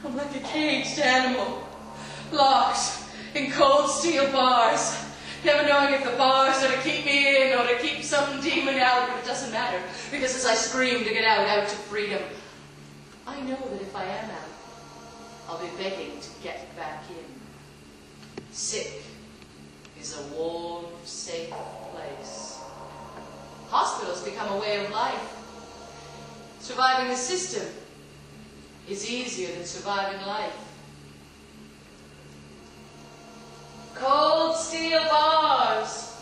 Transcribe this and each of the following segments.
I'm like a caged animal, locked in cold steel bars, never knowing if the bars are to keep me in or to keep some demon out, but it doesn't matter, because as I scream to get out to freedom, I know that if I am out, I'll be begging to get back in. Sick is a warm, safe place. Hospitals become a way of life. Surviving the system is easier than surviving life. Cold steel bars,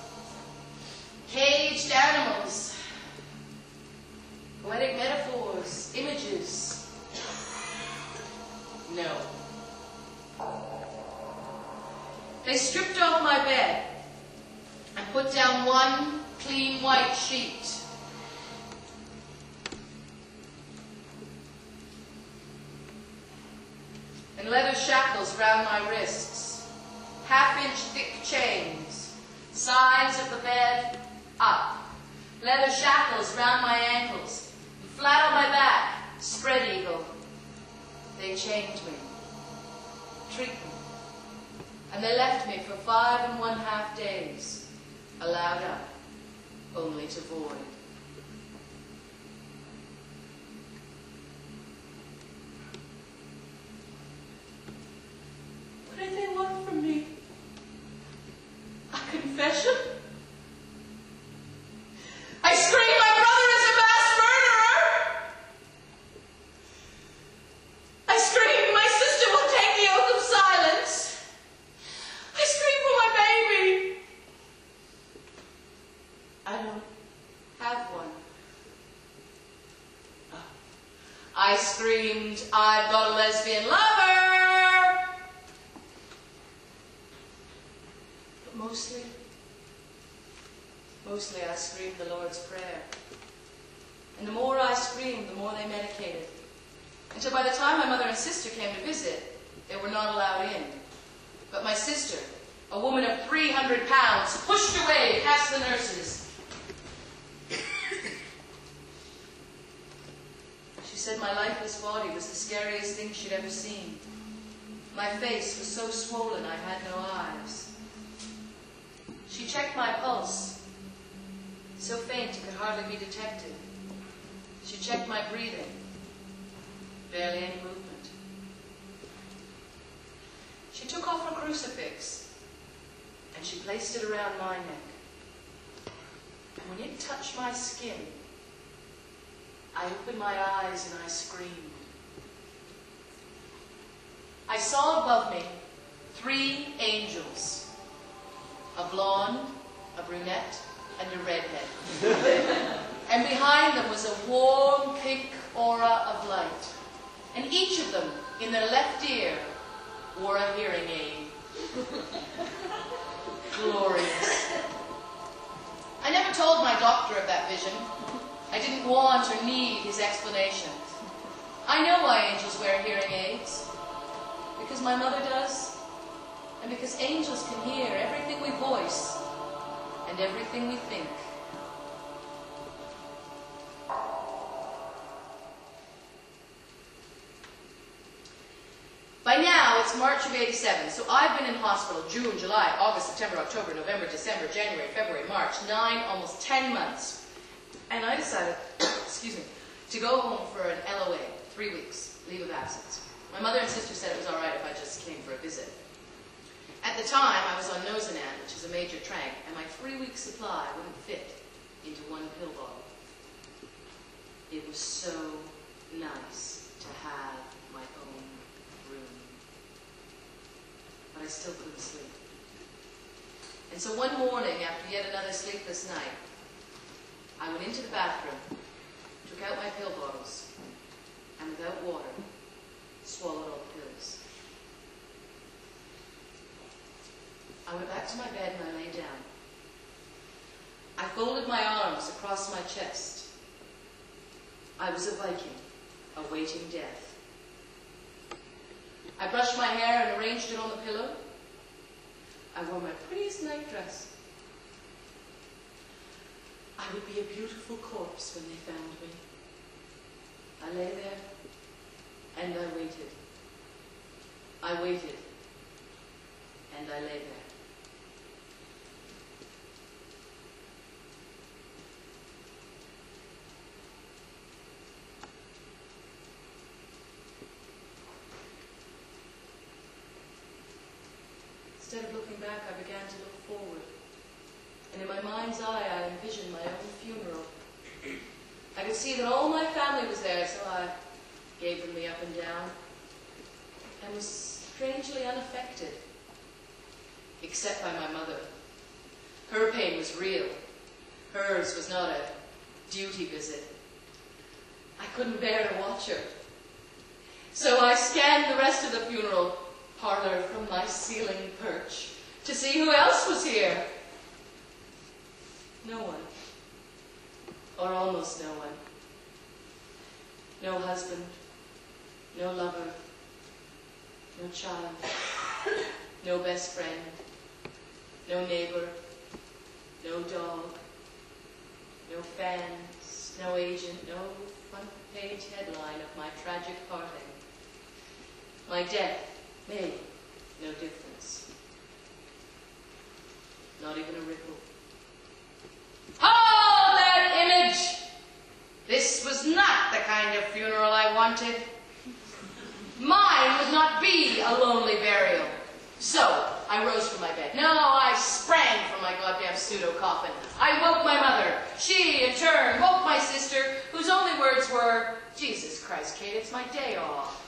caged animals, poetic metaphors, images. No. They stripped off my bed and put down one clean white sheet. And leather shackles round my wrists, half-inch thick chains, sides of the bed up, leather shackles round my ankles, and flat on my back, spread eagle. They chained me, treatment, and they left me for 5½ days, allowed up, only to void. What did they want from me? A confession? I screamed, my brother is a mass murderer! I screamed, my sister will take the oath of silence! I screamed for my baby! I don't have one. I screamed, I've got a lesbian lover! But mostly I screamed the Lord's Prayer. And the more I screamed, the more they medicated. Until by the time my mother and sister came to visit, they were not allowed in. But my sister, a woman of 300 pounds, pushed away past the nurses. She said my lifeless body was the scariest thing she'd ever seen. My face was so swollen I had no eyes. She checked my pulse, so faint it could hardly be detected. She checked my breathing, barely any movement. She took off her crucifix, and she placed it around my neck. And when it touched my skin, I opened my eyes and I screamed. I saw above me 3 angels. A blonde, a brunette, and a redhead. And behind them was a warm, pink aura of light. And each of them, in their left ear, wore a hearing aid. Glorious. I never told my doctor of that vision. I didn't want or need his explanation. I know why angels wear hearing aids. Because my mother does. And because angels can hear everything we voice and everything we think. By now, it's March of '87, so I've been in hospital June, July, August, September, October, November, December, January, February, March, 9, almost 10 months. And I decided, excuse me, to go home for an LOA, 3 weeks, leave of absence. My mother and sister said it was all right if I just came for a visit. At the time, I was on Nozinan, which is a major trank, and my 3-week supply wouldn't fit into one pill bottle. It was so nice to have my own room. But I still couldn't sleep. And so one morning, after yet another sleepless night, I went into the bathroom, took out my pill bottles, and without water, swallowed all the pills. I went back to my bed and I lay down. I folded my arms across my chest. I was a Viking, awaiting death. I brushed my hair and arranged it on the pillow. I wore my prettiest nightdress. I would be a beautiful corpse when they found me. I lay there and I waited. I waited, and I lay there. Instead of looking back, I began to look forward. And in my mind's eye, I envisioned my own funeral. I could see that all my family was there, so I gave them the up and down, and was strangely unaffected, except by my mother. Her pain was real. Hers was not a duty visit. I couldn't bear to watch her. So I scanned the rest of the funeral parlor from my ceiling perch to see who else was here. No one. Or almost no one. No husband, no lover, no child, no best friend, no neighbor, no dog, no fans, no agent, no front-page headline of my tragic parting. My death made no difference. Not even a ripple. Hold that image! This was not the kind of funeral I wanted. Mine would not be a lonely burial. So, I rose from my bed. No, I sprang from my goddamn pseudo-coffin. I woke my mother. She, in turn, woke my sister, whose only words were, "Jesus Christ, Kate, it's my day off."